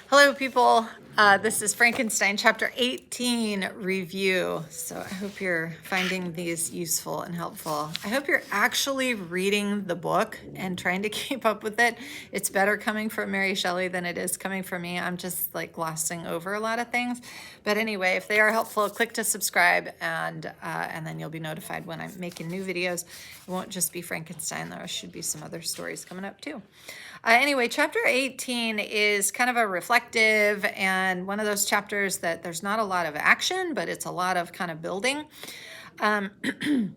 Hello, people. This is Frankenstein chapter 18 review. So I hope you're finding these useful and helpful. I hope you're actually reading the book and trying to keep up with it. It's better coming from Mary Shelley than it is coming from me. I'm just like glossing over a lot of things. But anyway, if they are helpful, click to subscribe and then you'll be notified when I'm making new videos. It won't just be Frankenstein. There should be some other stories coming up too. Anyway, chapter 18 is kind of a reflective and one of those chapters that there's not a lot of action, but it's a lot of kind of building. The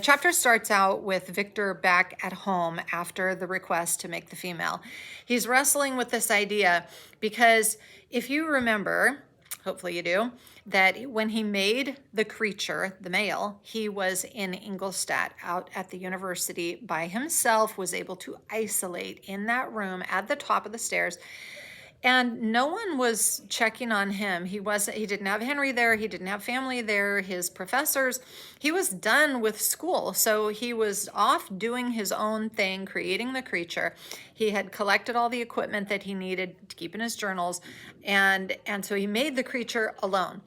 chapter starts out with Victor back at home after the request to make the female. He's wrestling with this idea because if you remember, hopefully you do, that when he made the creature, the male, he was in Ingolstadt out at the university by himself, was able to isolate in that room at the top of the stairs. And no one was checking on him. He didn't have Henry there. He didn't have family there, his professors. He was done with school. So he was off doing his own thing, creating the creature. He had collected all the equipment that he needed to keep in his journals. And so he made the creature alone.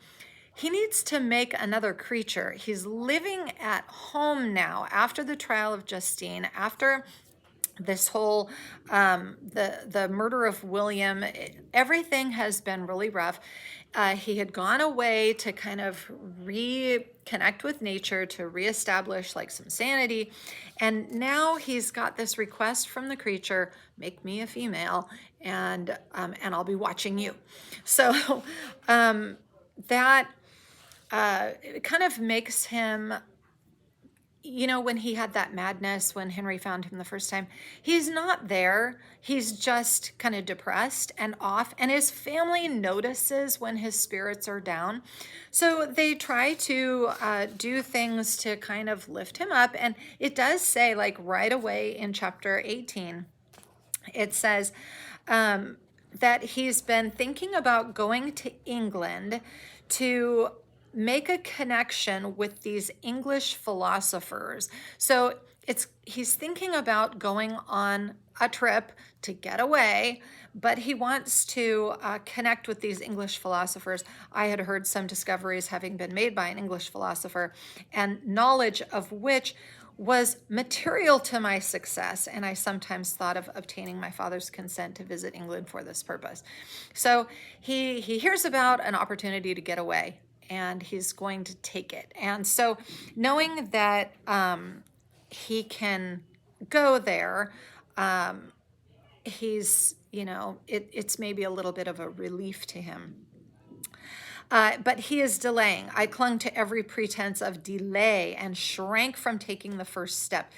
He needs to make another creature. He's living at home now after the trial of Justine, after this whole the murder of William. Everything has been really rough. He had gone away to kind of reconnect with nature, to reestablish like some sanity, and now he's got this request from the creature: make me a female, and I'll be watching you. So that kind of makes him, when he had that madness when Henry found him the first time, he's not there. He's just kind of depressed and off, and his family notices when his spirits are down. So they try to do things to kind of lift him up. And it does say, like right away in chapter 18, it says that he's been thinking about going to England to make a connection with these English philosophers. So he's thinking about going on a trip to get away, but he wants to connect with these English philosophers. I had heard some discoveries having been made by an English philosopher, and knowledge of which was material to my success, and I sometimes thought of obtaining my father's consent to visit England for this purpose. So he hears about an opportunity to get away, and he's going to take it. And so knowing that he can go there, he's, it's maybe a little bit of a relief to him. But he is delaying. I clung to every pretense of delay and shrank from taking the first step.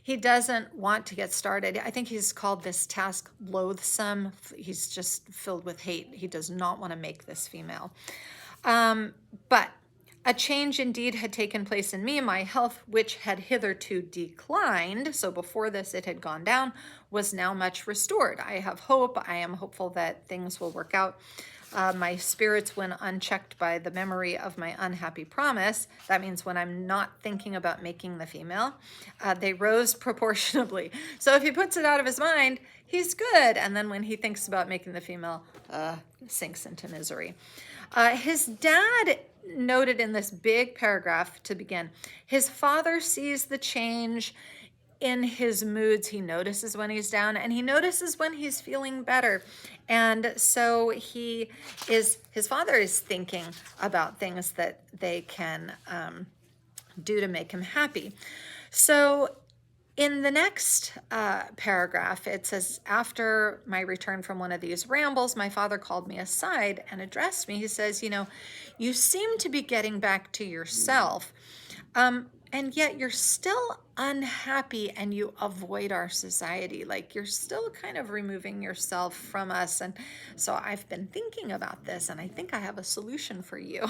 He doesn't want to get started. I think he's called this task loathsome. He's just filled with hate. He does not want to make this female. But a change indeed had taken place in me. My health, which had hitherto declined, so before this it had gone down, was now much restored. I have hope. I am hopeful that things will work out. My spirits, when unchecked by the memory of my unhappy promise, that means when I'm not thinking about making the female, they rose proportionably. So if he puts it out of his mind, he's good. And then when he thinks about making the female, sinks into misery. His dad noted in this big paragraph to begin, his father sees the change in his moods. He notices when he's down, and he notices when he's feeling better. And so his father is thinking about things that they can do to make him happy. So in the next paragraph, it says, after my return from one of these rambles, my father called me aside and addressed me. He says, you seem to be getting back to yourself, and yet you're still unhappy and you avoid our society. Like you're still kind of removing yourself from us. And so I've been thinking about this, and I think I have a solution for you.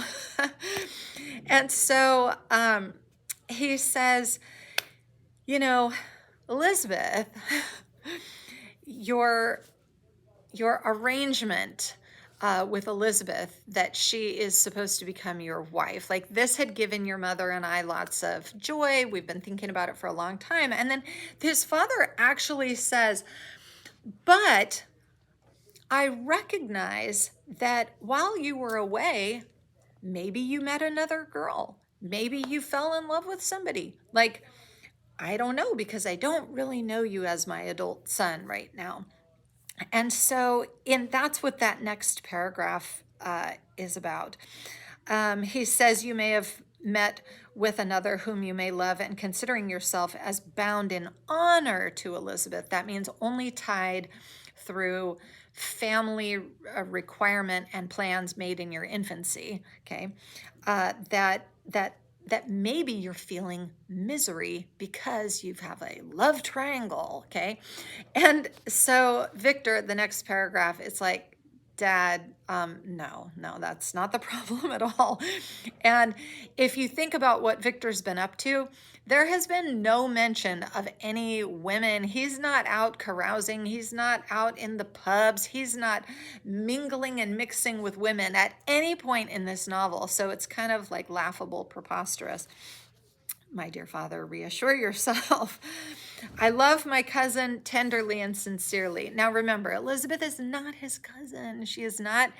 And so he says, Elizabeth, your arrangement with Elizabeth, that she is supposed to become your wife, like this had given your mother and I lots of joy. We've been thinking about it for a long time. And then his father actually says, but I recognize that while you were away, maybe you met another girl. Maybe you fell in love with somebody. Like, I don't know because I don't really know you as my adult son right now. And so, that's what that next paragraph is about. He says, you may have met with another whom you may love, and considering yourself as bound in honor to Elizabeth, that means only tied through family requirement and plans made in your infancy. Okay, that maybe you're feeling misery because you have a love triangle. Okay, and so Victor, the next paragraph, it's like, Dad, no, that's not the problem at all. And if you think about what Victor's been up to, there has been no mention of any women. He's not out carousing. He's not out in the pubs. He's not mingling and mixing with women at any point in this novel. So it's kind of like laughable, preposterous. My dear father, reassure yourself. I love my cousin tenderly and sincerely. Now remember, Elizabeth is not his cousin. She is not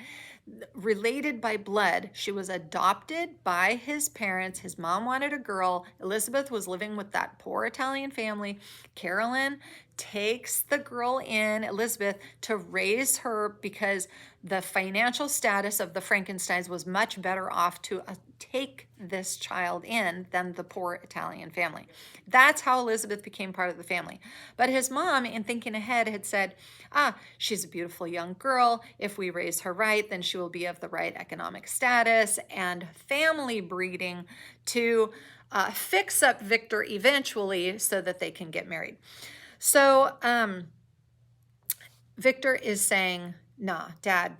related by blood. She was adopted by his parents. His mom wanted a girl. Elizabeth was living with that poor Italian family. Carolyn takes the girl in, Elizabeth, to raise her because the financial status of the Frankensteins was much better off to take this child in than the poor Italian family. That's how Elizabeth became part of the family. But his mom, in thinking ahead, had said, she's a beautiful young girl. If we raise her right, then she will be of the right economic status and family breeding to fix up Victor eventually so that they can get married. So Victor is saying, nah, Dad,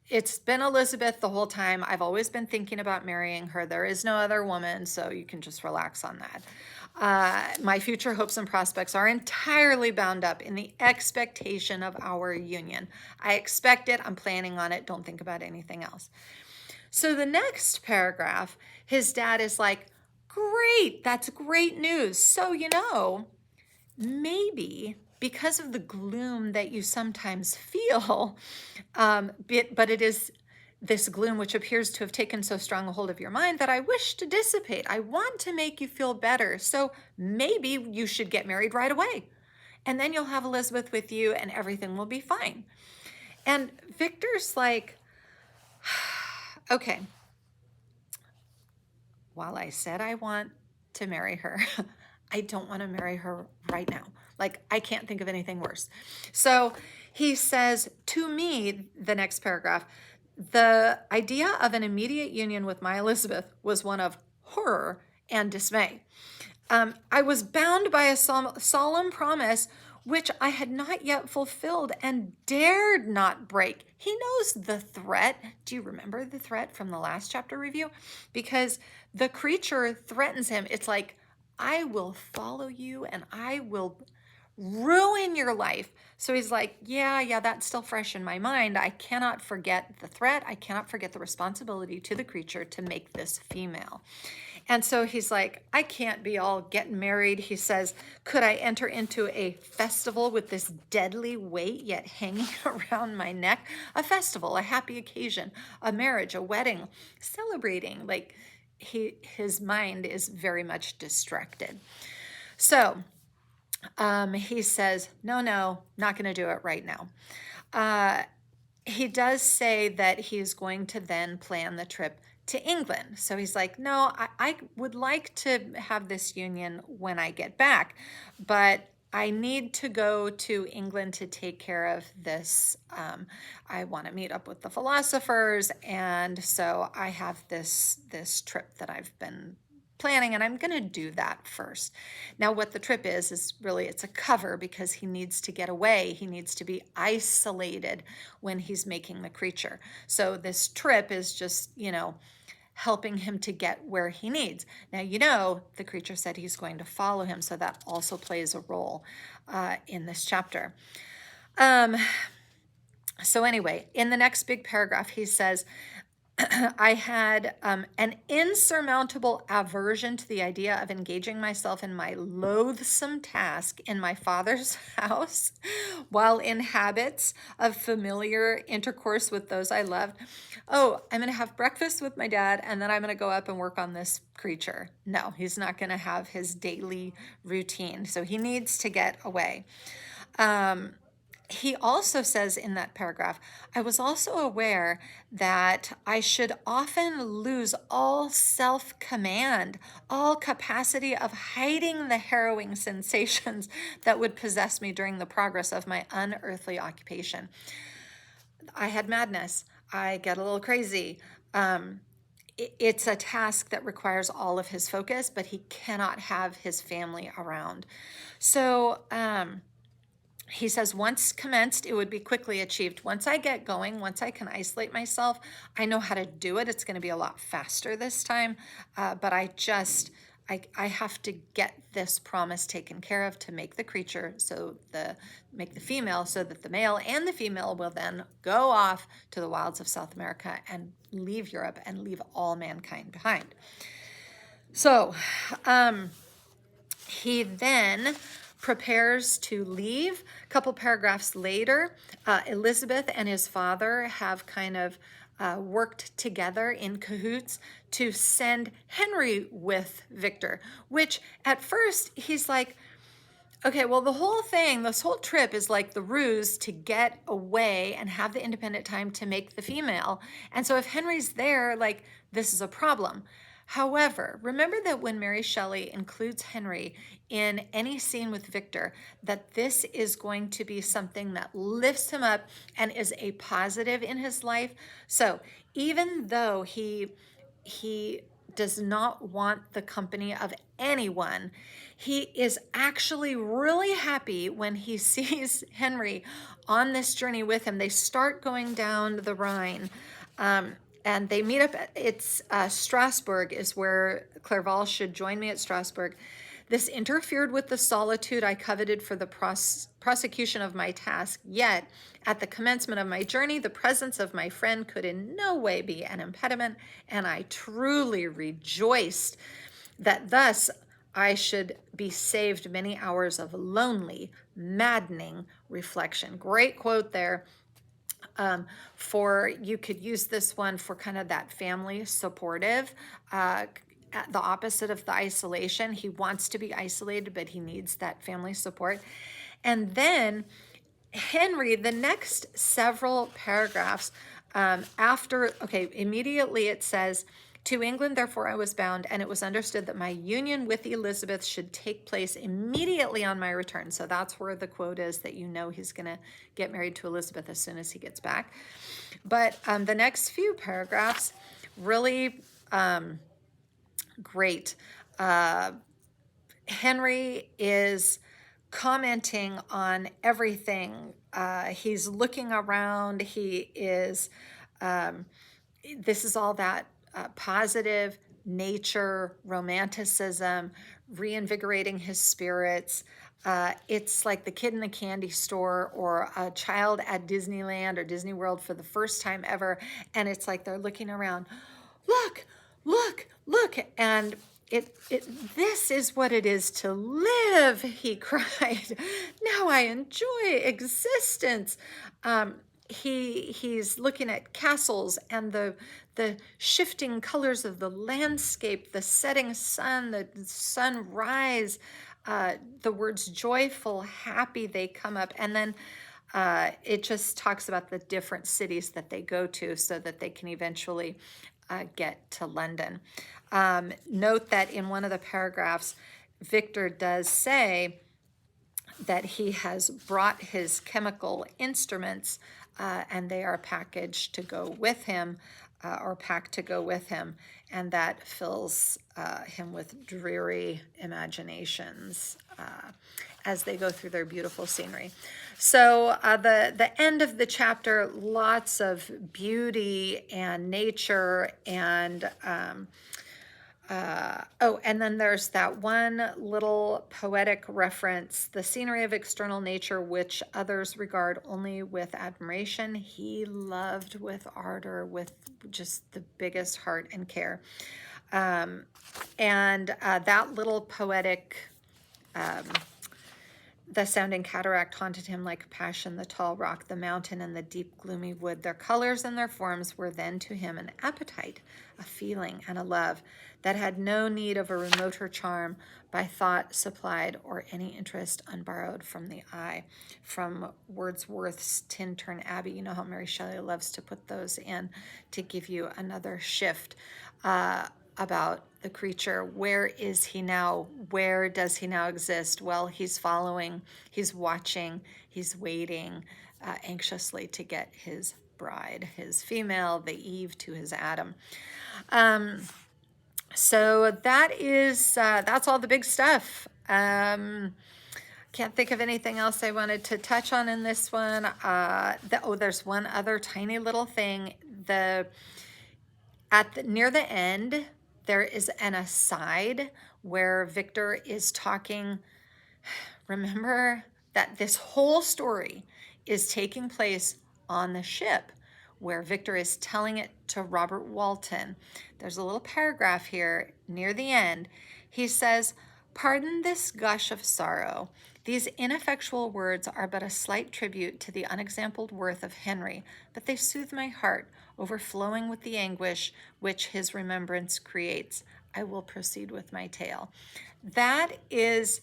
it's been Elizabeth the whole time. I've always been thinking about marrying her. There is no other woman, so you can just relax on that. My future hopes and prospects are entirely bound up in the expectation of our union. I expect it. I'm planning on it. Don't think about anything else. So the next paragraph, his dad is like, great, that's great news. So, maybe because of the gloom that you sometimes feel, but it is this gloom which appears to have taken so strong a hold of your mind that I wish to dissipate. I want to make you feel better. So maybe you should get married right away. And then you'll have Elizabeth with you and everything will be fine. And Victor's like, okay, while I said I want to marry her, I don't want to marry her right now. Like, I can't think of anything worse. So he says to me, the next paragraph, the idea of an immediate union with my Elizabeth was one of horror and dismay. I was bound by a solemn promise which I had not yet fulfilled and dared not break. He knows the threat. Do you remember the threat from the last chapter review? Because the creature threatens him. It's like, I will follow you and I will ruin your life. So he's like, yeah, that's still fresh in my mind. I cannot forget the threat. I cannot forget the responsibility to the creature to make this female. And so he's like, I can't be all getting married. He says, could I enter into a festival with this deadly weight yet hanging around my neck? A festival, a happy occasion, a marriage, a wedding, celebrating. Like, his mind is very much distracted. So he says, no, not going to do it right now. He does say that he's going to then plan the trip to England. So he's like, no, I would like to have this union when I get back, but I need to go to England to take care of this. I want to meet up with the philosophers, and so I have this trip that I've been planning, and I'm going to do that first. Now, what the trip is really, it's a cover because he needs to get away. He needs to be isolated when he's making the creature. So this trip is just, helping him to get where he needs. Now, the creature said he's going to follow him, so that also plays a role in this chapter. So anyway, in the next big paragraph, he says, I had an insurmountable aversion to the idea of engaging myself in my loathsome task in my father's house while in habits of familiar intercourse with those I loved. Oh, I'm going to have breakfast with my dad and then I'm going to go up and work on this creature. No, he's not going to have his daily routine. So he needs to get away. He also says in that paragraph, I was also aware that I should often lose all self-command, all capacity of hiding the harrowing sensations that would possess me during the progress of my unearthly occupation. I had madness. I get a little crazy. It's a task that requires all of his focus, but he cannot have his family around. So, he says, once commenced, it would be quickly achieved. Once I get going, once I can isolate myself, I know how to do it. It's going to be a lot faster this time. But I have to get this promise taken care of to make the creature, make the female, so that the male and the female will then go off to the wilds of South America and leave Europe and leave all mankind behind. So, he then prepares to leave. A couple paragraphs later, Elizabeth and his father have kind of worked together in cahoots to send Henry with Victor, which at first he's like, okay, well, this whole trip is like the ruse to get away and have the independent time to make the female. And so if Henry's there, like, this is a problem. However, remember that when Mary Shelley includes Henry in any scene with Victor, that this is going to be something that lifts him up and is a positive in his life. So even though he does not want the company of anyone, he is actually really happy when he sees Henry on this journey with him. They start going down the Rhine. And they meet up at Strasbourg is where Clerval should join me at Strasbourg. This interfered with the solitude I coveted for the prosecution of my task. Yet, at the commencement of my journey, the presence of my friend could in no way be an impediment, and I truly rejoiced that thus I should be saved many hours of lonely, maddening reflection. Great quote there. You could use this one for kind of that family supportive, the opposite of the isolation. He wants to be isolated, but he needs that family support. And then Henry, the next several paragraphs immediately it says, to England, therefore, I was bound, and it was understood that my union with Elizabeth should take place immediately on my return. So that's where the quote is that he's going to get married to Elizabeth as soon as he gets back. But the next few paragraphs, really great. Henry is commenting on everything. He's looking around. He is, this is all that positive nature, romanticism, reinvigorating his spirits. It's like the kid in the candy store or a child at Disneyland or Disney World for the first time ever. And it's like they're looking around, look, look, look. And this is what it is to live, he cried. Now I enjoy existence. He's looking at castles and the shifting colors of the landscape, the setting sun, the sunrise, the words joyful, happy, they come up. And then it just talks about the different cities that they go to so that they can eventually get to London. Note that in one of the paragraphs, Victor does say that he has brought his chemical instruments and they are packaged to go with him or packed to go with him. And that fills him with dreary imaginations as they go through their beautiful scenery. So the end of the chapter, lots of beauty and nature and Oh, and then there's that one little poetic reference, the scenery of external nature, which others regard only with admiration, he loved with ardor, with just the biggest heart and care. And that little poetic, the sounding cataract haunted him like passion, the tall rock, the mountain, and the deep gloomy wood. Their colors and their forms were then to him an appetite, a feeling, and a love that had no need of a remoter charm by thought supplied or any interest unborrowed from the eye. From Wordsworth's Tintern Abbey, you know how Mary Shelley loves to put those in to give you another shift about the creature. Where is he now? Where does he now exist? Well, he's following, he's watching, he's waiting anxiously to get his bride, his female, the Eve to his Adam. So that's all the big stuff. Can't think of anything else I wanted to touch on in this one. There's one other tiny little thing. Near the end, there is an aside where Victor is talking. Remember that this whole story is taking place on the ship where Victor is telling it to Robert Walton. There's a little paragraph here near the end. He says, "Pardon this gush of sorrow. These ineffectual words are but a slight tribute to the unexampled worth of Henry, but they soothe my heart, overflowing with the anguish which his remembrance creates. I will proceed with my tale." That's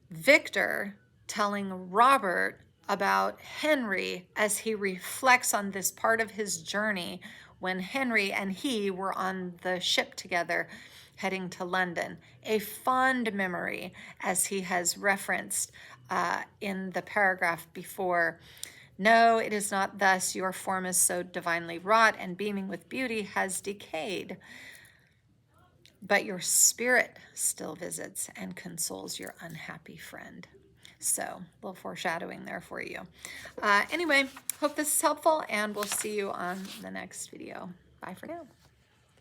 Victor telling Robert about Henry as he reflects on this part of his journey when Henry and he were on the ship together heading to London. A fond memory, as he has referenced in the paragraph before. "No, it is not thus. Your form is so divinely wrought and beaming with beauty has decayed. But your spirit still visits and consoles your unhappy friend." So, a little foreshadowing there for you. Anyway, hope this is helpful, and we'll see you on the next video. Bye for now.